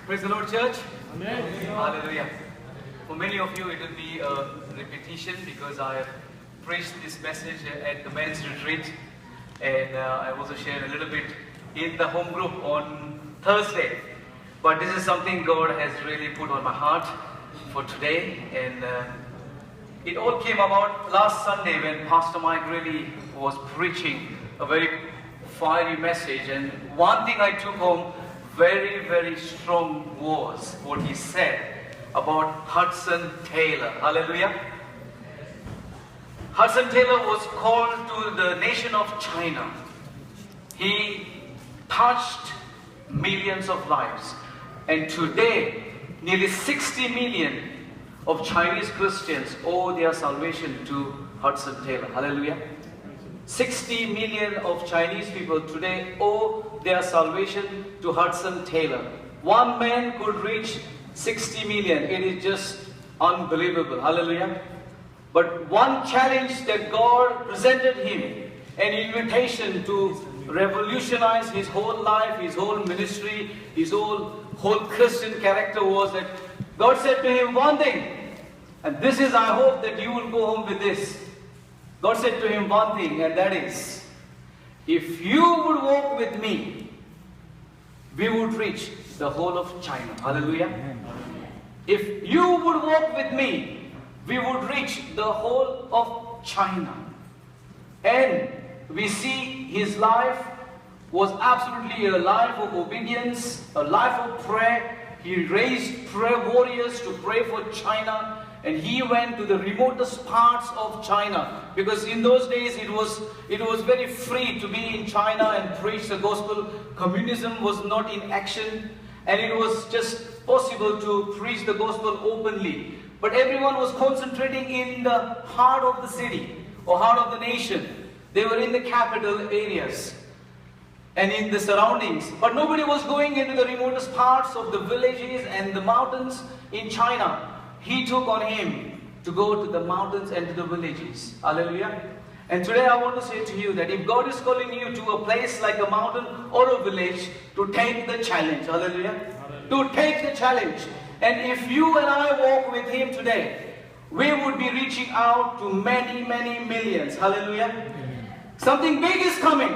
Praise the Lord, church. Amen. Hallelujah. For many of you, it will be a repetition because I have preached this message at the men's retreat, and I also shared a little bit in the home group on Thursday. But this is something God has really put on my heart for today, and it all came about last Sunday when Pastor Mike really was preaching a very fiery message, and one thing I took home very, very strong was what he said about Hudson Taylor. Hallelujah. Hudson Taylor was called to the nation of China. He touched millions of lives. And today, nearly 60 million of Chinese Christians owe their salvation to Hudson Taylor. Hallelujah. 60 million of Chinese people today owe their salvation to Hudson Taylor. One man could reach 60 million. It is just unbelievable. Hallelujah. But one challenge that God presented him, an invitation to revolutionize his whole life, his whole ministry, his whole Christian character, was that God said to him one thing, and this is, I hope that you will go home with this. God said to him one thing, and that is, if you would walk with me, we would reach the whole of China. Hallelujah. If you would walk with me, we would reach the whole of China. And we see his life was absolutely a life of obedience, a life of prayer. He raised prayer warriors to pray for China. And he went to the remotest parts of China, because in those days it was very free to be in China and preach the gospel. Communism was not in action, and it was just possible to preach the gospel openly. But everyone was concentrating in the heart of the city or heart of the nation. They were in the capital areas and in the surroundings. But nobody was going into the remotest parts of the villages and the mountains in China. He took on him to go to the mountains and to the villages. Hallelujah. And today I want to say to you that if God is calling you to a place like a mountain or a village, to take the challenge. Hallelujah. To take the challenge. And if you and I walk with him today, we would be reaching out to many, many millions. Hallelujah. Something big is coming.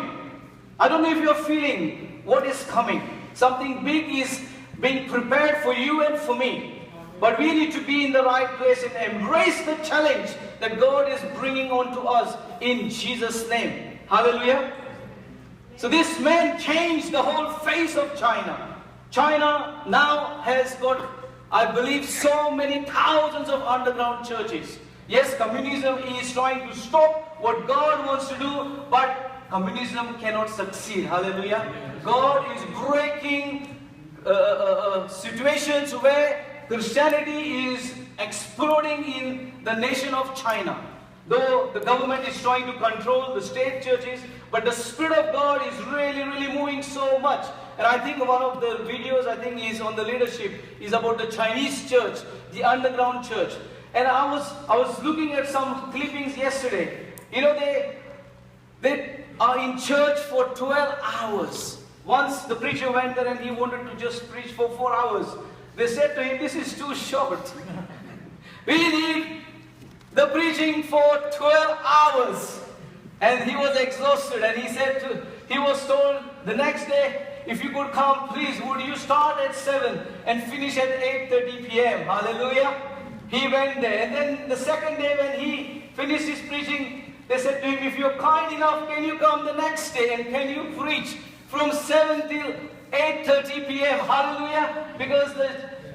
I don't know if you're feeling what is coming. Something big is being prepared for you and for me. But we need to be in the right place and embrace the challenge that God is bringing on to us in Jesus' name. Hallelujah. So this man changed the whole face of China. China now has got, I believe, so many thousands of underground churches. Yes, communism is trying to stop what God wants to do, but communism cannot succeed. Hallelujah. God is breaking situations where Christianity is exploding in the nation of China. Though the government is trying to control the state churches, but the Spirit of God is really, really moving so much. And I think one of the videos, I think, is on the leadership, is about the Chinese church, the underground church. And I was looking at some clippings yesterday. You know, they are in church for 12 hours. Once the preacher went there and he wanted to just preach for 4 hours. They said to him, this is too short. We need the preaching for 12 hours. And he was exhausted, and he was told the next day, if you could come, please, would you start at 7 and finish at 8:30 p.m. Hallelujah. He went there, and then the second day when he finished his preaching, they said to him, if you're kind enough, can you come the next day and can you preach from 7 till 8:30 p.m. Hallelujah. Because the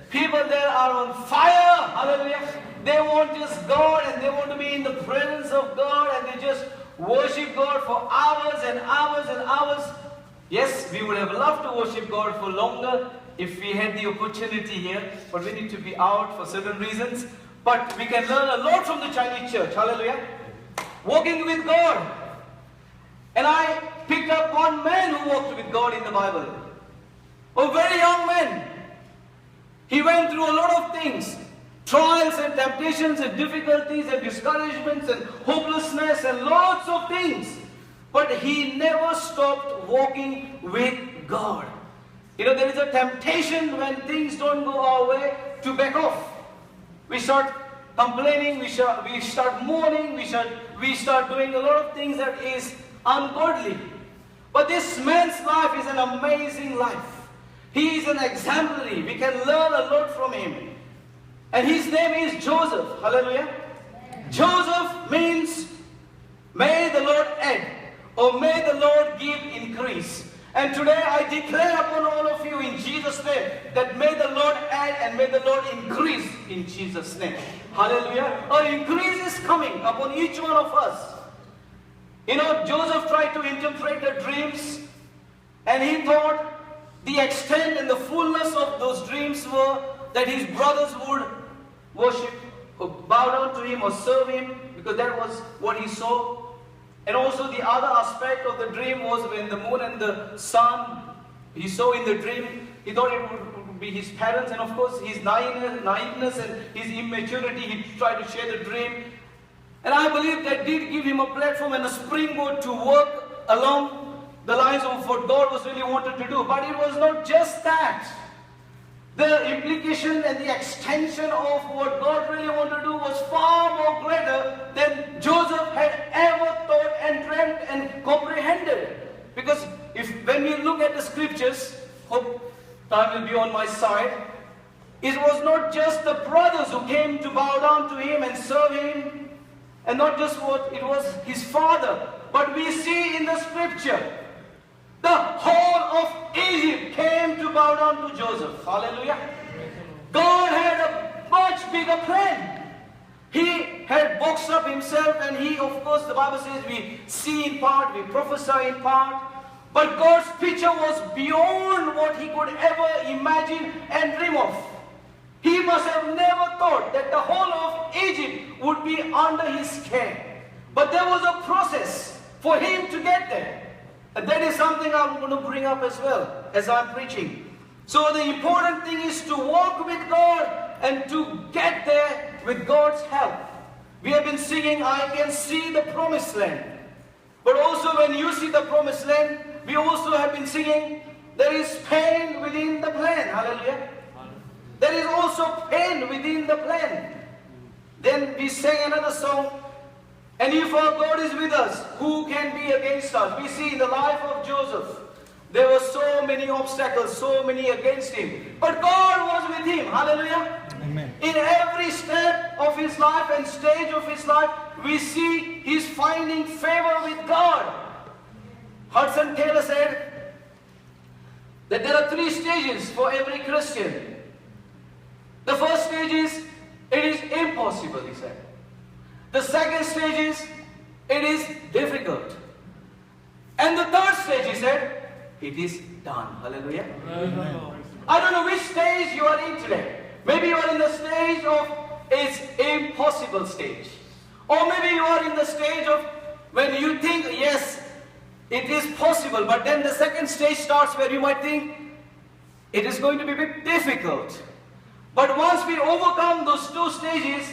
people there are on fire. Hallelujah. They want just God, and they want to be in the presence of God, and they just worship God for hours and hours and hours. Yes, we would have loved to worship God for longer if we had the opportunity here, but we need to be out for certain reasons. But we can learn a lot from the Chinese church. Hallelujah. Walking with God. And I picked up one man who walked with God in the Bible. A very young man. He went through a lot of things. Trials and temptations and difficulties and discouragements and hopelessness and lots of things. But he never stopped walking with God. There is a temptation when things don't go our way to back off. We start complaining, we start mourning, we start doing a lot of things that is ungodly. But this man's life is an amazing life. He is an exemplary. We can learn a lot from him. And his name is Joseph. Hallelujah. Joseph means, may the Lord add, or may the Lord give increase. And today I declare upon all of you in Jesus' name that may the Lord add and may the Lord increase in Jesus' name. Hallelujah. An increase is coming upon each one of us. Joseph tried to interpret the dreams, and he thought the extent and the fullness of those dreams were that his brothers would worship or bow down to him or serve him, because that was what he saw. And also the other aspect of the dream was when the moon and the sun he saw in the dream, he thought it would be his parents, and of course his naiveness and his immaturity, he tried to share the dream. And I believe that did give him a platform and a springboard to work along the lines of what God was really wanted to do. But it was not just that. The implication and the extension of what God really wanted to do was far more greater than Joseph had ever thought and dreamt and comprehended. Because when we look at the scriptures, hope time will be on my side, it was not just the brothers who came to bow down to him and serve him, and not just what it was his father, but we see in the scripture, the whole of Egypt came to bow down to Joseph. Hallelujah. God had a much bigger plan. He had boxed up himself, and he, of course, the Bible says we see in part, we prophesy in part. But God's picture was beyond what he could ever imagine and dream of. He must have never thought that the whole of Egypt would be under his care. But there was a process for him to get there. And that is something I'm going to bring up as well as I'm preaching. So the important thing is to walk with God and to get there with God's help. We have been singing, I can see the promised land. But also when you see the promised land, we also have been singing, there is pain within the plan. Hallelujah. There is also pain within the plan. Then we sang another song, and if our God is with us, who can be against us? We see in the life of Joseph, there were so many obstacles, so many against him. But God was with him. Hallelujah. Amen. In every step of his life and stage of his life, we see he's finding favor with God. Hudson Taylor said that there are 3 stages for every Christian. The first stage is, it is impossible, he said. The second stage is, it is difficult. And the third stage, he said, it is done. Hallelujah. Amen. I don't know which stage you are in today. Maybe you are in the stage of it's impossible stage. Or maybe you are in the stage of when you think, yes, it is possible. But then the second stage starts where you might think, it is going to be a bit difficult. But once we overcome those 2 stages,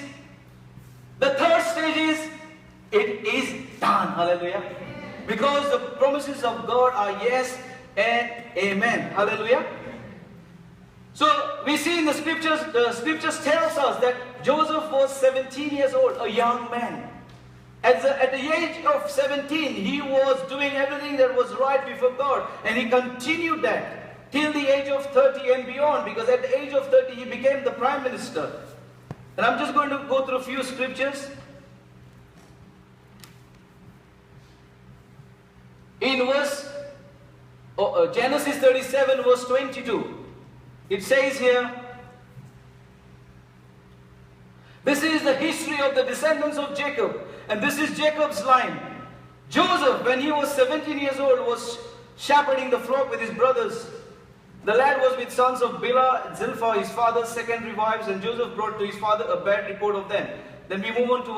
the third stage is, it is done. Hallelujah. Because the promises of God are yes and amen. Hallelujah. So we see in the scriptures tells us that Joseph was 17 years old, a young man. At the age of 17, he was doing everything that was right before God. And he continued that till the age of 30 and beyond, because at the age of 30 he became the prime minister. And I'm just going to go through a few scriptures. In Genesis 37 verse 22, it says here, this is the history of the descendants of Jacob, and this is Jacob's line. Joseph, when he was 17 years old, was shepherding the flock with his brothers. The lad was with sons of Bilhah and Zilpah, his father's secondary wives, and Joseph brought to his father a bad report of them. Then we move on to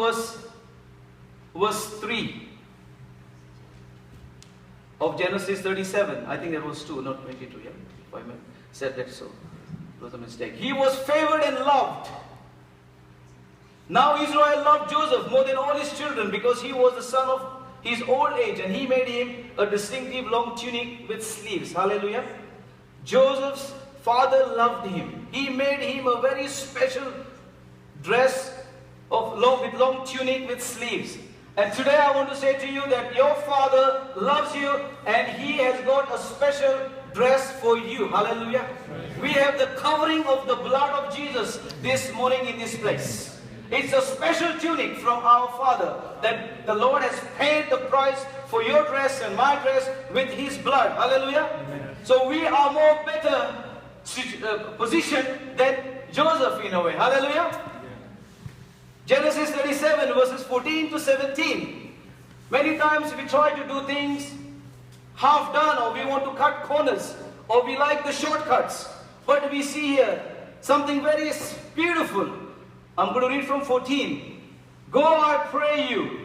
verse 3 of Genesis 37. I think that was 2, not 22. Yeah, if I said that, so it was a mistake. He was favored and loved. Now Israel loved Joseph more than all his children, because he was the son of his old age, and he made him a distinctive long tunic with sleeves. Hallelujah. Joseph's father loved him. He made him a very special dress with long tunic with sleeves. And today I want to say to you that your father loves you and he has got a special dress for you. Hallelujah. We have the covering of the blood of Jesus this morning in this place. It's a special tunic from our Father that the Lord has paid the price for your dress and my dress with His blood. Hallelujah. Amen. So we are more better positioned than Joseph in a way. Hallelujah. Yeah. Genesis 37 verses 14 to 17. Many times we try to do things half done, or we want to cut corners, or we like the shortcuts. But we see here something very beautiful. I'm going to read from 14. Go, I pray you.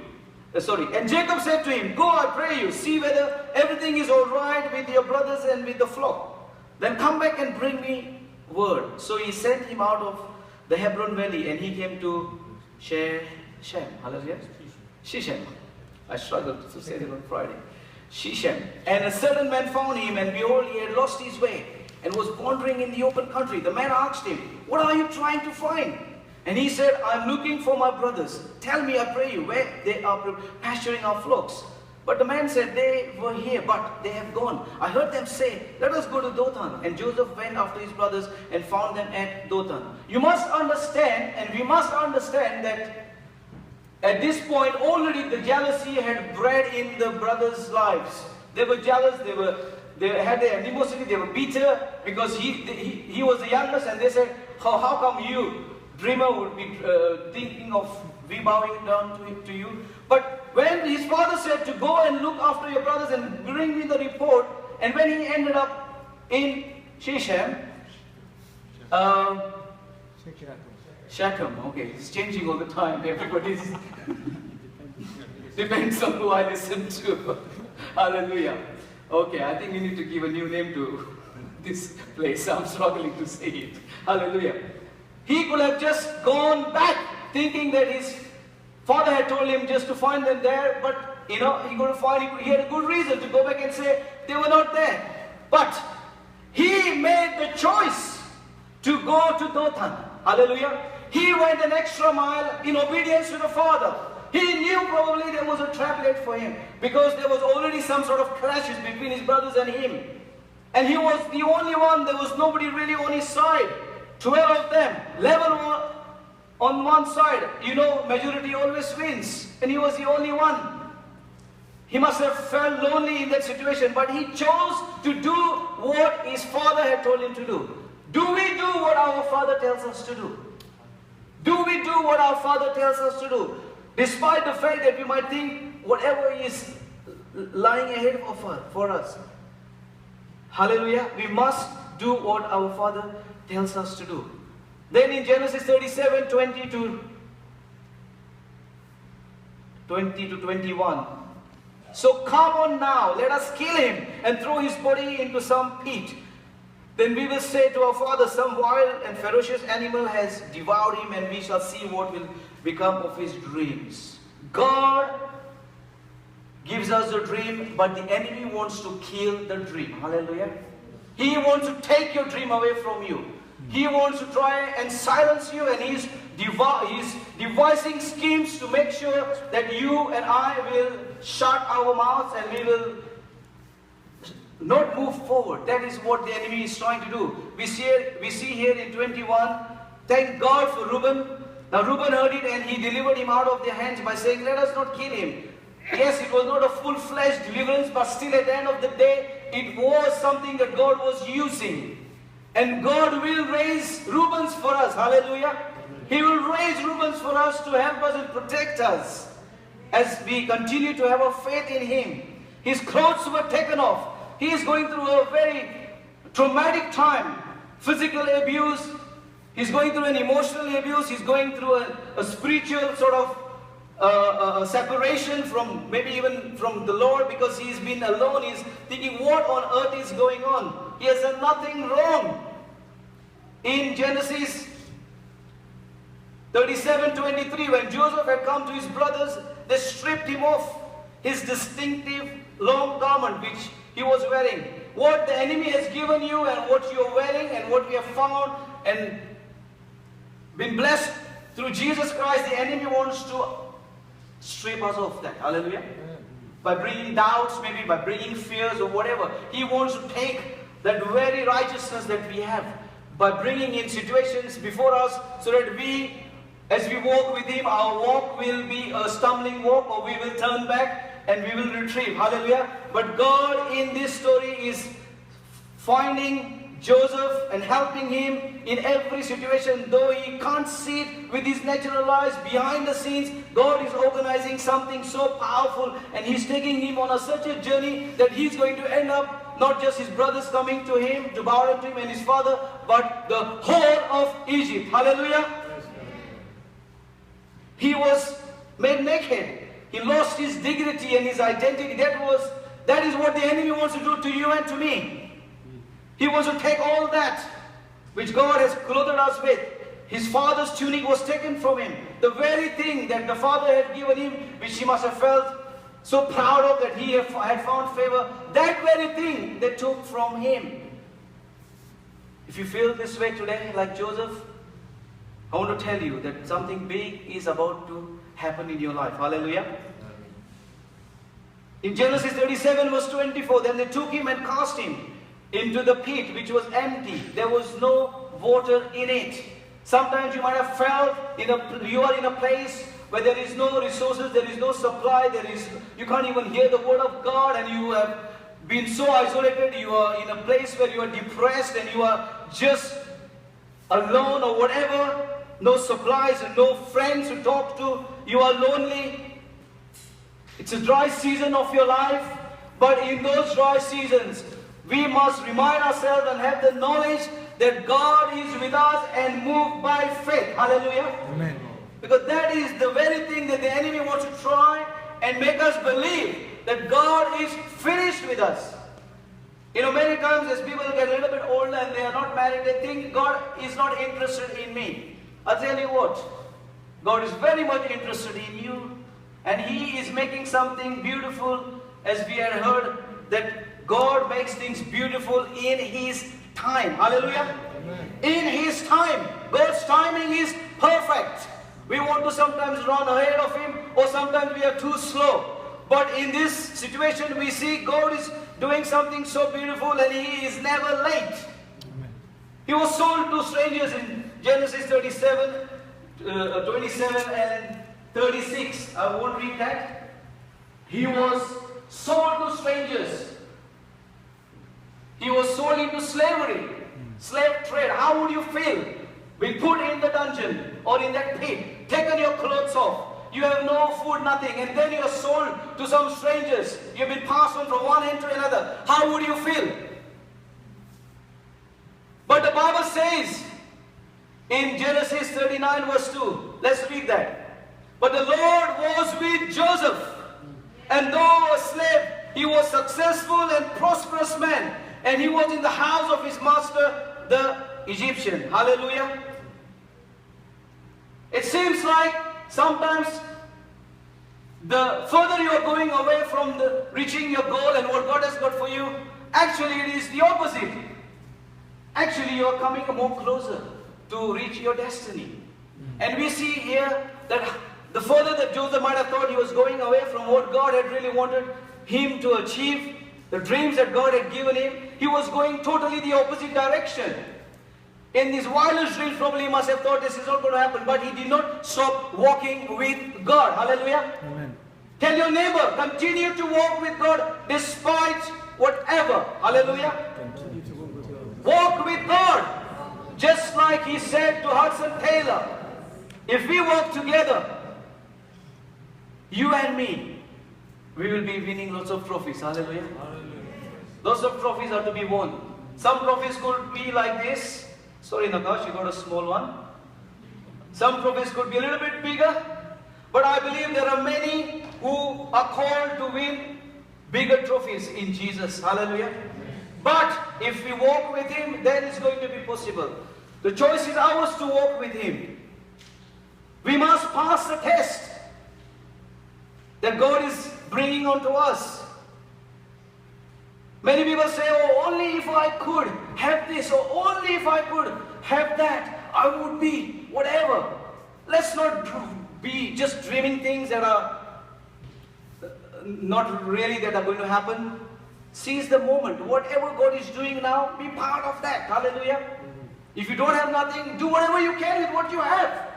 And Jacob said to him, go, I pray you, see whether everything is all right with your brothers and with the flock. Then come back and bring me word. So he sent him out of the Hebron valley, and he came to Shechem. Hallelujah. Shechem. I struggled to say it on Friday. Shechem. And a certain man found him, and behold, he had lost his way and was wandering in the open country. The man asked him, what are you trying to find? And he said, I'm looking for my brothers. Tell me, I pray you, where they are pasturing our flocks. But the man said, they were here, but they have gone. I heard them say, let us go to Dothan. And Joseph went after his brothers and found them at Dothan. You must understand, and we must understand that at this point already the jealousy had bred in the brothers' lives. They were jealous, they had their animosity, they were bitter because he was the youngest, and they said, how come you, dreamer, would be thinking of bowing down to you? But when his father said to go and look after your brothers and bring me the report, and when he ended up in Shechem, Shechem, okay, it's changing all the time, everybody's depends on who I listen to. Hallelujah. Okay, I think we need to give a new name to this place. I'm struggling to say it. Hallelujah. He could have just gone back thinking that his father had told him just to find them there, but he had a good reason to go back and say they were not there. But he made the choice to go to Dothan. Hallelujah. He went an extra mile in obedience to the Father. He knew probably there was a trap laid for him because there was already some sort of clashes between his brothers and him. And he was the only one, there was nobody really on his side. 12 of them, 11 were on one side. You know, majority always wins. And he was the only one. He must have felt lonely in that situation, but he chose to do what his father had told him to do. Do we do what our Father tells us to do? Do we do what our Father tells us to do? Despite the fact that we might think whatever is lying ahead for us. Hallelujah. We must do what our Father tells us to do. Then in Genesis 37, 20 to 21. So come on now, let us kill him and throw his body into some pit. Then we will say to our father, some wild and ferocious animal has devoured him, and we shall see what will become of his dreams. God gives us the dream, but the enemy wants to kill the dream. Hallelujah. He wants to take your dream away from you. He wants to try and silence you, and he's devising schemes to make sure that you and I will shut our mouths and we will not move forward. That is what the enemy is trying to do. We see here in 21, thank God for Reuben. Now Reuben heard it and he delivered him out of their hands by saying, let us not kill him. Yes, it was not a full-fledged deliverance, but still at the end of the day, it was something that God was using. And God will raise Reubens for us. Hallelujah. He will raise Reubens for us to help us and protect us as we continue to have a faith in Him. His clothes were taken off. He is going through a very traumatic time. Physical abuse. He's going through an emotional abuse. He's going through a spiritual sort of separation from maybe even from the Lord, because he's been alone. He's thinking, what on earth is going on? He has done nothing wrong. In Genesis 37:23, when Joseph had come to his brothers, they stripped him off his distinctive long garment which he was wearing. what the enemy has given you and what you are wearing and what we have found and been blessed through Jesus Christ, the enemy wants to strip us of that. Hallelujah. By bringing doubts, maybe by bringing fears or whatever. He wants to take that very righteousness that we have by bringing in situations before us so that we, as we walk with Him, our walk will be a stumbling walk, or we will turn back and we will retrieve. Hallelujah. But God in this story is finding Joseph and helping him in every situation. Though he can't see it with his natural eyes, behind the scenes, God is organizing something so powerful, and He's taking him on such a journey that he's going to end up not just his brothers coming to him to bow down to him and his father, but the whole of Egypt. Hallelujah. He was made naked. He lost his dignity and his identity. That is what the enemy wants to do to you and to me. He wants to take all that which God has clothed us with. His father's tunic was taken from him. The very thing that the father had given him, which he must have felt so proud of, that he had found favor, that very thing they took from him. If you feel this way today, like Joseph, I want to tell you that something big is about to happen in your life. Hallelujah. In Genesis 37 verse 24, then they took him and cast him into the pit, which was empty. There was no water in it. Sometimes you might have felt you are in a place where there is no resources, there is no supply, you can't even hear the word of God, and you have been so isolated. You are in a place where you are depressed and you are just alone or whatever. No supplies and no friends to talk to. You are lonely. It's a dry season of your life. But in those dry seasons, we must remind ourselves and have the knowledge that God is with us and move by faith. Hallelujah. Amen. Because that is the very thing that the enemy wants to try and make us believe that God is finished with us. You know, many times as people get a little bit older and they are not married, they think God is not interested in me. I'll tell you what, God is very much interested in you, and He is making something beautiful, as we had heard, that God makes things beautiful in His time. Hallelujah. Amen. In His time. God's timing is perfect. We want to sometimes run ahead of Him, or sometimes we are too slow. But in this situation we see God is doing something so beautiful, and He is never late. Amen. He was sold to strangers in Genesis 27 and 36. I won't read that. He was sold to strangers. He was sold into slavery, slave trade. How would you feel? Being put in the dungeon or in that pit, taken your clothes off. You have no food, nothing, and then you are sold to some strangers. You've been passed on from one end to another. How would you feel? But the Bible says in Genesis 39 verse 2, let's read that. But the Lord was with Joseph, and though a slave, he was successful and prosperous man, and he was in the house of his master, the Egyptian. Hallelujah. It seems like sometimes the further you are going away from reaching your goal and what God has got for you, actually it is the opposite. Actually you are coming more closer to reach your destiny. And we see here that the further that Joseph might have thought he was going away from what God had really wanted him to achieve, the dreams that God had given him, he was going totally the opposite direction. In his wildest dreams, probably he must have thought this is not going to happen, but he did not stop walking with God. Hallelujah. Amen. Tell your neighbor, continue to walk with God despite whatever. Hallelujah. Continue to walk with God. Walk with God. Just like he said to Hudson Taylor, if we work together, you and me, we will be winning lots of trophies. Hallelujah. Lots of trophies are to be won. Some trophies could be like this. Sorry, Nakash, you got a small one. Some trophies could be a little bit bigger. But I believe there are many who are called to win bigger trophies in Jesus. Hallelujah. But if we walk with Him, then it's going to be possible. The choice is ours to walk with Him. We must pass the test that God is bringing onto us. Many people say, oh, only if I could have this, or only if I could have that, I would be whatever. Let's not be just dreaming things that are not really that are going to happen. Seize the moment. Whatever God is doing now, be part of that. Hallelujah. If you don't have nothing, do whatever you can with what you have.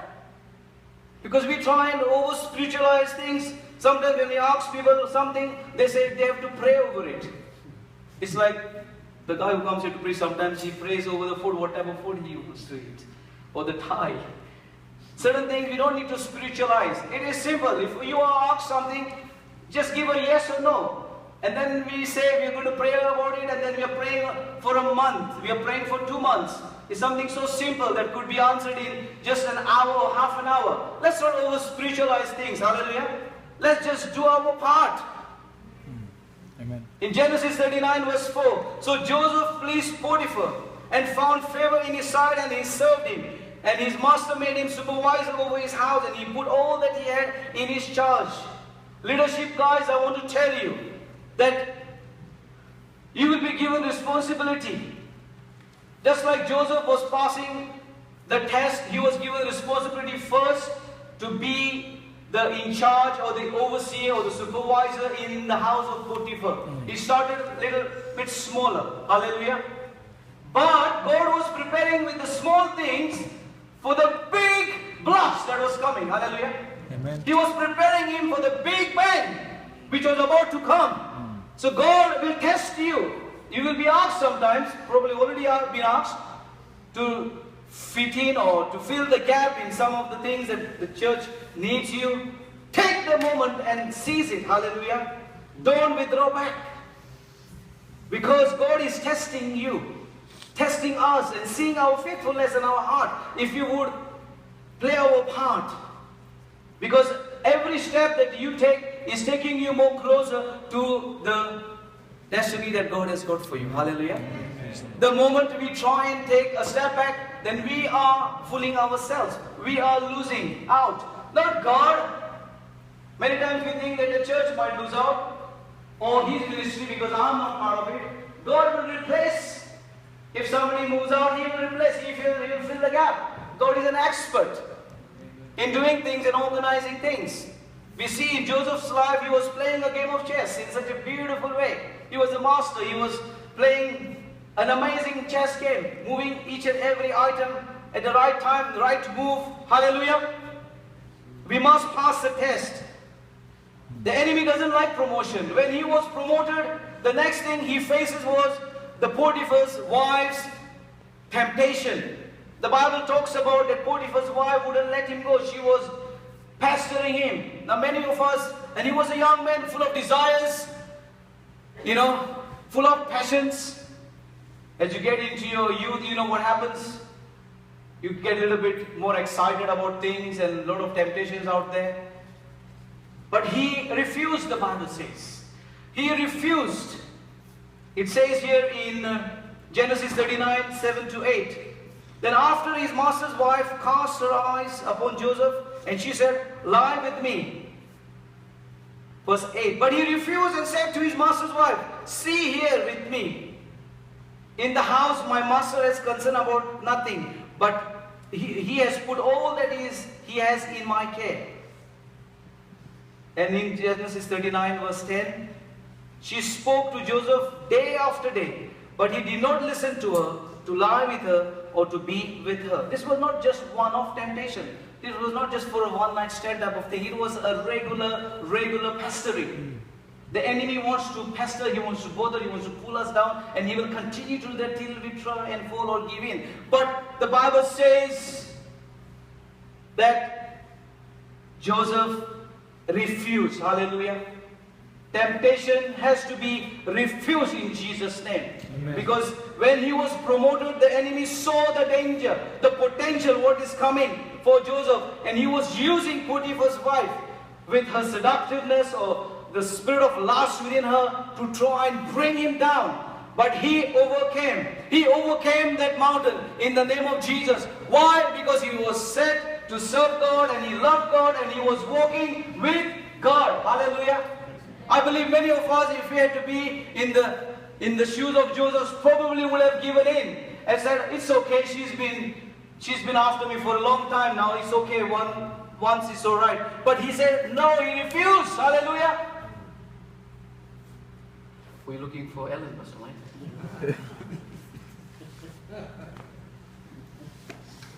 Because we try and over spiritualize things. Sometimes when we ask people something, they say they have to pray over it. It's like the guy who comes here to preach, sometimes he prays over the food, whatever food he used to eat, or the tie. Certain things we don't need to spiritualize. It is simple. If you are asked something, just give a yes or no. And then we say we are going to pray about it, and then we are praying for a month. We are praying for 2 months. It's something so simple that could be answered in just an hour or half an hour. Let's not over spiritualize things. Hallelujah. Let's just do our part. Amen. In Genesis 39 verse 4, so Joseph pleased Potiphar and found favor in his sight, and he served him. And his master made him supervisor over his house, and he put all that he had in his charge. Leadership guys, I want to tell you that you will be given responsibility. Just like Joseph was passing the test, he was given responsibility first to be the in charge or the overseer or the supervisor in the house of Potiphar. He started a little bit smaller. Hallelujah. But God was preparing with the small things for the big blast that was coming. Hallelujah. Amen. He was preparing him for the big bang which was about to come. So God will test you. You will be asked sometimes, probably already been asked, to fit in or to fill the gap in some of the things that the church needs you. Take the moment and seize it. Hallelujah. Don't withdraw back. Because God is testing you, testing us, and seeing our faithfulness in our heart. If you would play our part. Because every step that you take is taking you more closer to the destiny that God has got for you. Hallelujah. The moment we try and take a step back, then we are fooling ourselves. We are losing out. Not God. Many times we think that the church might lose out, or His ministry, because I'm not part of it. God will replace. If somebody moves out, He will replace. He will fill the gap. God is an expert in doing things and organizing things. We see in Joseph's life, he was playing a game of chess in such a beautiful way. He was a master. He was playing an amazing chess game, moving each and every item at the right time, the right move. Hallelujah. We must pass the test. The enemy doesn't like promotion. When he was promoted, the next thing he faces was the Potiphar's wife's temptation. The Bible talks about that Potiphar's wife wouldn't let him go. She was pestering him. Now many of us, and he was a young man full of desires, full of passions. As you get into your youth, you know what happens. You get a little bit more excited about things and a lot of temptations out there. But he refused, the Bible says. He refused. It says here in Genesis 39, 7-8. Then after his master's wife cast her eyes upon Joseph, and she said, lie with me. Verse 8. But he refused and said to his master's wife, see here with me. In the house my master has concern about nothing, but he has put all that he has in my care. And in Genesis 39 verse 10, she spoke to Joseph day after day, but he did not listen to her, to lie with her, or to be with her. This was not just one-off temptation. This was not just for a one-night stand type of thing. It was a regular pestering. The enemy wants to pester, he wants to bother, he wants to pull us down, and he will continue to do that till we try and fall or give in. But the Bible says that Joseph refused. Hallelujah. Temptation has to be refused in Jesus' name. Amen. Because when he was promoted, the enemy saw the danger, the potential, what is coming for Joseph. And he was using Potiphar's wife with her seductiveness or the spirit of lust within her to try and bring him down. But he overcame. He overcame that mountain in the name of Jesus. Why? Because he was set to serve God, and he loved God, and he was walking with God. Hallelujah. I believe many of us, if we had to be in the in the shoes of Joseph probably would have given in and said, it's okay, she's been after me for a long time now, it's okay, once it's alright. But he said, no, he refused. Hallelujah. We're looking for Ellen, Pastor Mike.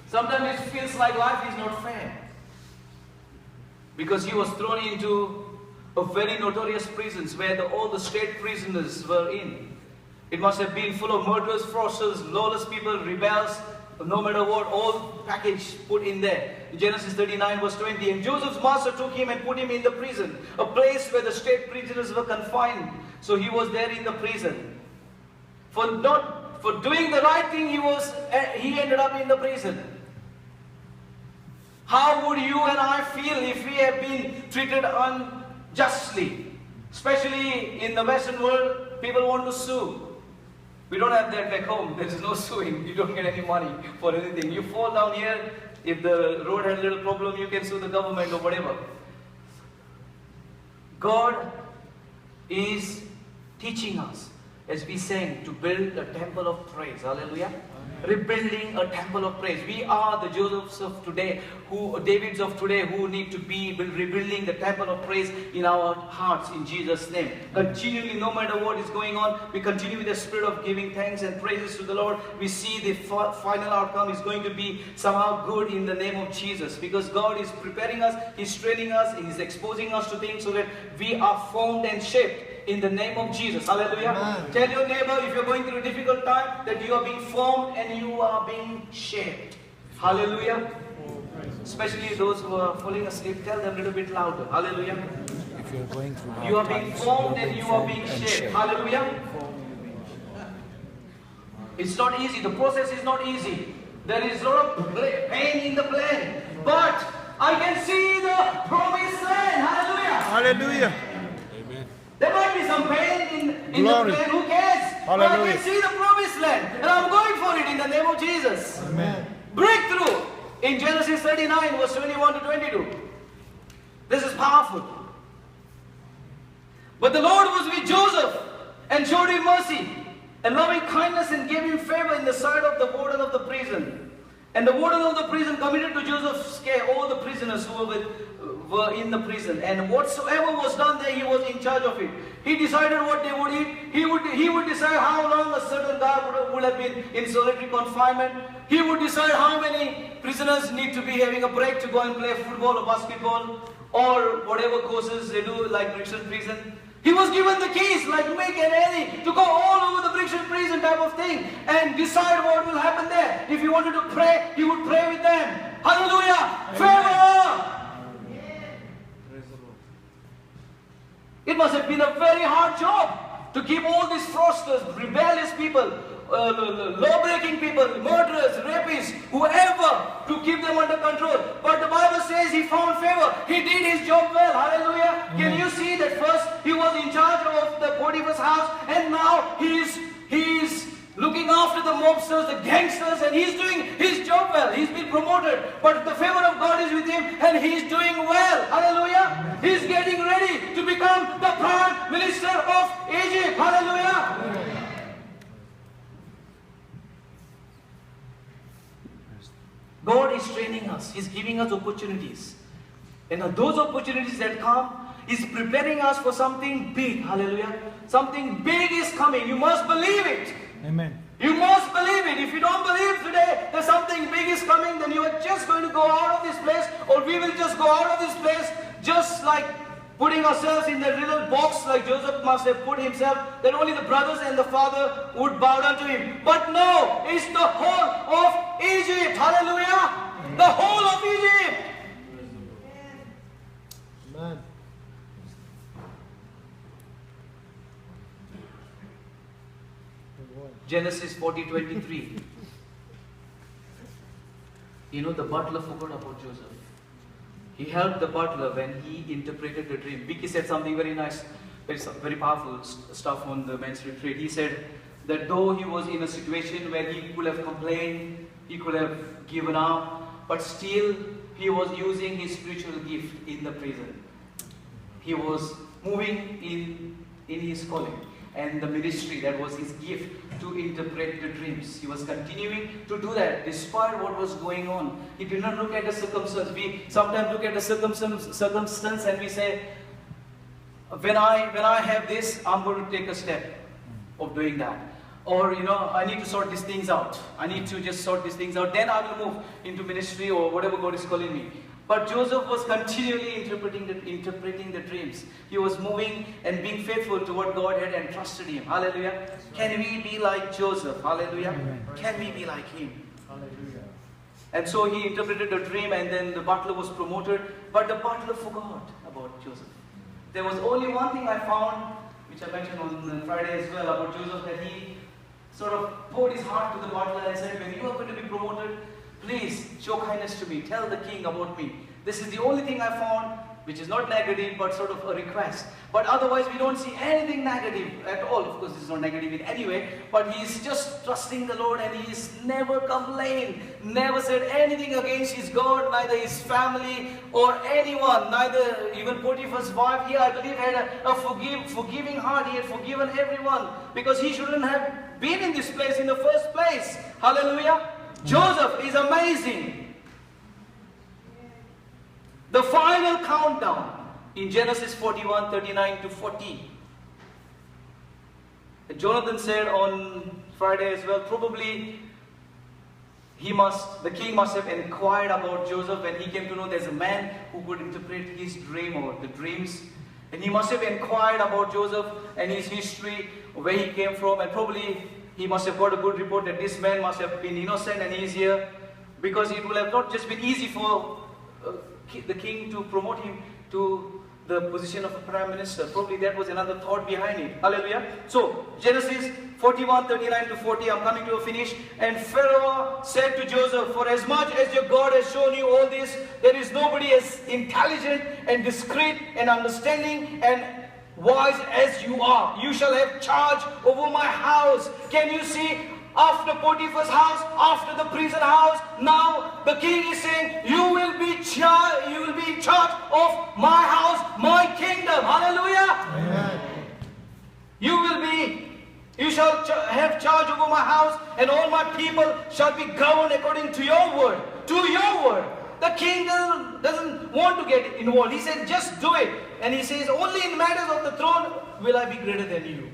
Sometimes it feels like life is not fair. Because he was thrown into a very notorious prisons where all the state prisoners were in. It must have been full of murderers, fraudsters, lawless people, rebels, no matter what, all package put in there. In Genesis 39 verse 20, and Joseph's master took him and put him in the prison, a place where the state prisoners were confined. So he was there in the prison. For doing the right thing, he ended up in the prison. How would you and I feel if we have been treated unjustly? Especially in the Western world, people want to sue. We don't have that back home. There is no suing. You don't get any money for anything. You fall down here, if the road has a little problem, you can sue the government or whatever. God is teaching us, as we sang, to build a temple of praise. Hallelujah. Rebuilding a temple of praise. We are the Josephs of today, Davids of today, who need to be rebuilding the temple of praise in our hearts in Jesus' name. Continually, no matter what is going on, we continue with the spirit of giving thanks and praises to the Lord. We see the final outcome is going to be somehow good in the name of Jesus, because God is preparing us, He's training us, He's exposing us to things so that we are formed and shaped in the name of Jesus. Hallelujah. Amen. Tell your neighbor, if you're going through a difficult time, that you are being formed and you are being shaped. Hallelujah. Especially those who are falling asleep, tell them a little bit louder. Hallelujah. If you're going through you are being formed and you are being shaped. Hallelujah. It's not easy. The process is not easy. There is a lot of pain in the plan. But I can see the promised land. Hallelujah. Hallelujah. There might be some pain in the plan, who cares? Hallelujah. But I can see the promised land, and I'm going for it in the name of Jesus. Amen. Breakthrough in Genesis 39 verse 21 to 22. This is powerful. But the Lord was with Joseph and showed him mercy and loving kindness and gave him favor in the sight of the warden of the prison. And the warden of the prison committed to Joseph's care all the prisoners who were in the prison. And whatsoever was done there, he was in charge of it. He decided what they would eat. He would decide how long a certain guy would have been in solitary confinement. He would decide how many prisoners need to be having a break to go and play football or basketball or whatever courses they do, like Brixton Prison. He was given the keys, like Mick and Eddie, to go all over the Brixton Prison type of thing and decide what will happen there. If he wanted to pray, he would pray with them. Hallelujah! Favor! It must have been a very hard job to keep all these fraudsters, rebellious people, law-breaking people, murderers, rapists, whoever, to keep them under control. But the Bible says he found favor. He did his job well. Hallelujah. Can you see that first he was in charge of the Potiphar's house, and now he's looking after the mobsters, the gangsters, and he's doing his job well. He's been promoted. But the favor of God is with him, and he's doing well. Hallelujah. He's getting ready to become the Prime Minister of Egypt. Hallelujah. God is training us. He's giving us opportunities. And those opportunities that come, He's preparing us for something big. Hallelujah. Something big is coming. You must believe it. Amen. You must believe it. If you don't believe today that something big is coming, then you are just going to go out of this place, or we will just go out of this place, just like putting ourselves in that little box like Joseph must have put himself, that only the brothers and the father would bow down to him. But no, it's the whole of Egypt. Hallelujah. The whole of Egypt. Amen. Genesis 40:23. You know, the butler forgot about Joseph. He helped the butler when he interpreted the dream. Vicky said something very nice, very powerful stuff on the men's retreat. He said that though he was in a situation where he could have complained, he could have given up, but still he was using his spiritual gift in the prison. He was moving in his calling. and the ministry. That was his gift, to interpret the dreams. He was continuing to do that despite what was going on. He did not look at the circumstance. We sometimes look at the circumstance and we say, when I have this, I'm going to take a step of doing that. Or, I need to sort these things out. I need to just sort these things out. Then I will move into ministry or whatever God is calling me. But Joseph was continually interpreting the dreams. He was moving and being faithful to what God had entrusted him. Hallelujah. Can we be like Joseph? Hallelujah. Amen. Can we be like him? Hallelujah. And so he interpreted the dream, and then the butler was promoted. But the butler forgot about Joseph. There was only one thing I found, which I mentioned on Friday as well, about Joseph, that he sort of poured his heart to the butler and said, when you are going to be promoted, please show kindness to me. Tell the king about me. This is the only thing I found, which is not negative, but sort of a request. But otherwise, we don't see anything negative at all. Of course, it's not negative in any way, but he's just trusting the Lord, and he's never complained, never said anything against his God, neither his family or anyone, neither even Potiphar's wife. He, I believe, had a forgiving heart. He had forgiven everyone, because he shouldn't have been in this place in the first place. Hallelujah. Joseph is amazing. The final countdown in Genesis 41, 39 to 40. Jonathan said on Friday as well, probably the king must have inquired about Joseph when he came to know there's a man who could interpret his dream or the dreams. And he must have inquired about Joseph and his history, where he came from, and probably he must have got a good report that this man must have been innocent and he's here, because it will have not just been easy for the king to promote him to the position of a prime minister. Probably that was another thought behind it. Hallelujah. So, Genesis 41, 39 to 40, I'm coming to a finish. And Pharaoh said to Joseph, for as much as your God has shown you all this, there is nobody as intelligent and discreet and understanding and wise as you are. You shall have charge over my house. Can you see? After Potiphar's house, after the prison house, now the king is saying, you will be in charge of my house, my kingdom. Hallelujah. Amen. You shall have charge over my house, and all my people shall be governed according to your word. To your word. The king doesn't want to get involved. He said, just do it. And he says, only in matters of the throne will I be greater than you.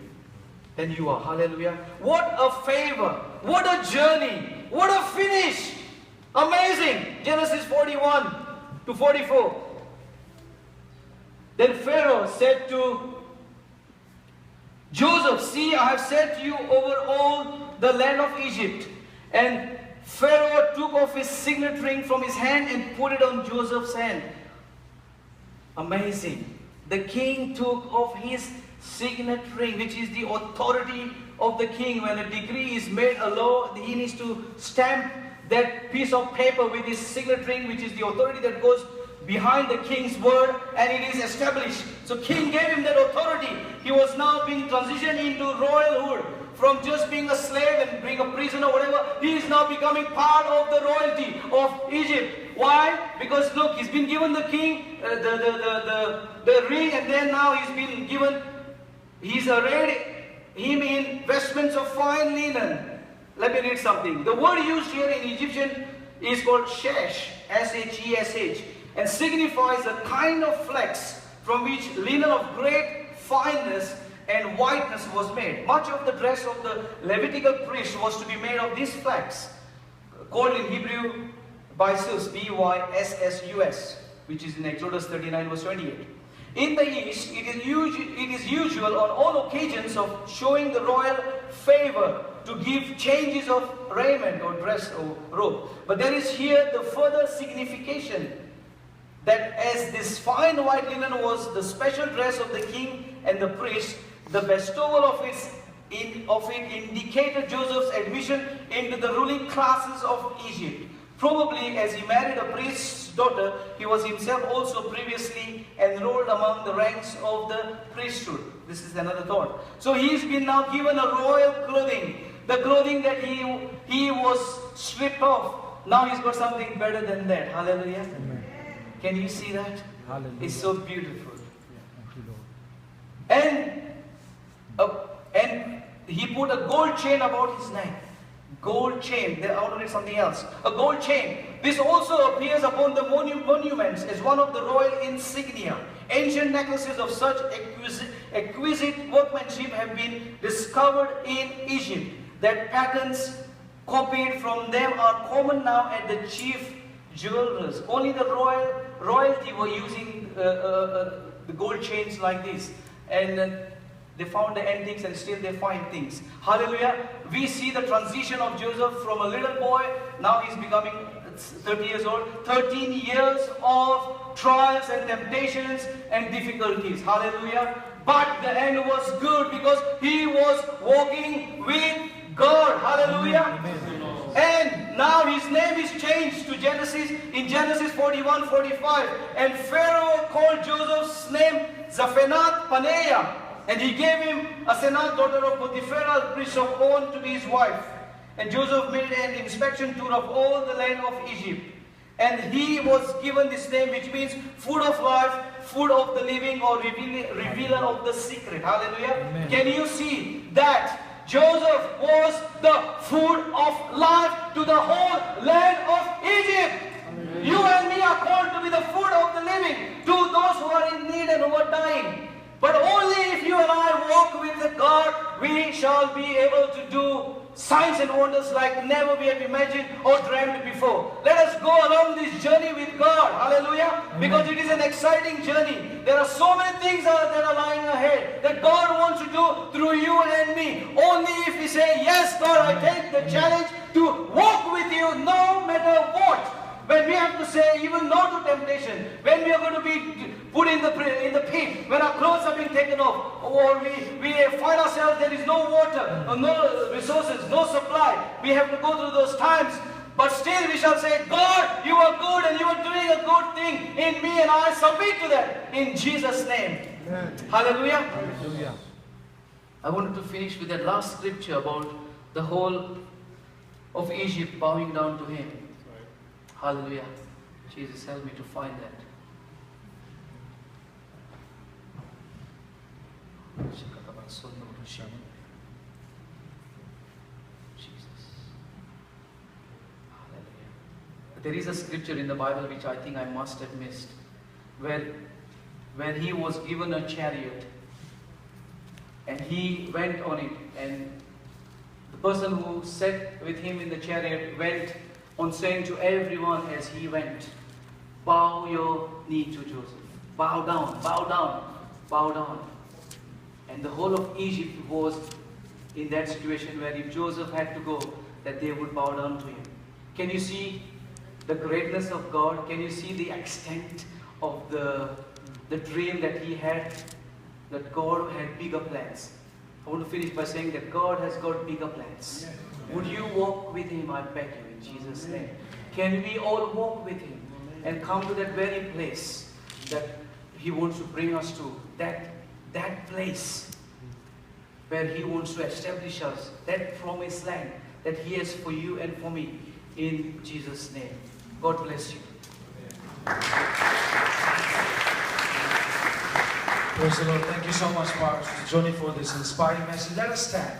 Than you are. Hallelujah. What a favor. What a journey. What a finish. Amazing. Genesis 41 to 44. Then Pharaoh said to Joseph, see, I have set you over all the land of Egypt. And Pharaoh took off his signet ring from his hand and put it on Joseph's hand. Amazing. The king took off his signet ring, which is the authority of the king. When a decree is made a law, he needs to stamp that piece of paper with his signet ring, which is the authority that goes behind the king's word, and it is established. So king gave him that authority. He was now being transitioned into royalhood. From just being a slave and being a prisoner or whatever, he is now becoming part of the royalty of Egypt. Why? Because look, he's been given the king, the ring, and then now he's arrayed him in vestments of fine linen. Let me read something. The word used here in Egyptian is called shesh, S-H-E-S-H, and signifies a kind of flax from which linen of great fineness and whiteness was made. Much of the dress of the Levitical priest was to be made of this flax, called in Hebrew byssus, B-Y-S-S-U-S, which is in Exodus 39 verse 28. In the East, it is usual on all occasions of showing the royal favor to give changes of raiment or dress or robe. But there is here the further signification that as this fine white linen was the special dress of the king and the priest, the bestowal of it indicated Joseph's admission into the ruling classes of Egypt. Probably as he married a priest's daughter, he was himself also previously enrolled among the ranks of the priesthood. This is another thought. So he's been now given a royal clothing, the clothing that he was stripped off. Now he's got something better than that. Hallelujah. Amen. Can you see that? Hallelujah. It's so beautiful. Thank you, Lord. And And he put a gold chain about his neck. Gold chain. They ordered something else. A gold chain. This also appears upon the monuments as one of the royal insignia. Ancient necklaces of such exquisite workmanship have been discovered in Egypt. That patterns copied from them are common now at the chief jewelers. Only the royalty were using the gold chains like this. And they found the antiques and still they find things. Hallelujah. We see the transition of Joseph from a little boy. Now he's becoming 30 years old. 13 years of trials and temptations and difficulties. Hallelujah. But the end was good because he was walking with God. Hallelujah. And now his name is changed to Genesis, in Genesis 41:45. And Pharaoh called Joseph's name Zaphenath Paneah. And he gave him Asenath, daughter of Potiphar, priest of On, to be his wife. And Joseph made an inspection tour of all the land of Egypt. And he was given this name, which means food of life, food of the living, or revealer of the secret. Hallelujah. Amen. Can you see that Joseph was the food of life to the whole land of Egypt? Amen. You and me are called to be the food of the living to those who are in need and who are dying. But only if you and I walk with God, we shall be able to do signs and wonders like never we have imagined or dreamed before. Let us go along this journey with God. Hallelujah. Amen. Because it is an exciting journey. There are so many things that are lying ahead that God wants to do through you and me. Only if we say, yes, God, I take the challenge to walk with you no matter what. When we have to say even no to temptation, when we are going to be put in the pit, when our clothes are being taken off, or we find ourselves there is no water, or no resources, no supply, we have to go through those times. But still we shall say, God, you are good and you are doing a good thing in me, and I submit to that in Jesus' name. Amen. Hallelujah. Hallelujah. I wanted to finish with that last scripture about the whole of Egypt bowing down to him. Hallelujah. Jesus, help me to find that. Jesus. Hallelujah. There is a scripture in the Bible which I think I must have missed, where he was given a chariot and he went on it, and the person who sat with him in the chariot went on saying to everyone as he went, bow your knee to Joseph. Bow down, bow down, bow down. And the whole of Egypt was in that situation where if Joseph had to go, that they would bow down to him. Can you see the greatness of God? Can you see the extent of the dream that he had? That God had bigger plans. I want to finish by saying that God has got bigger plans. Would you walk with him, I beg you, in Jesus' name? Can we all walk with him and come to that very place that he wants to bring us to? That place where he wants to establish us, that promised land that he has for you and for me, in Jesus' name. God bless you. Praise the Lord. Thank you so much, Pastor Johnny, for this inspiring message. Let us stand.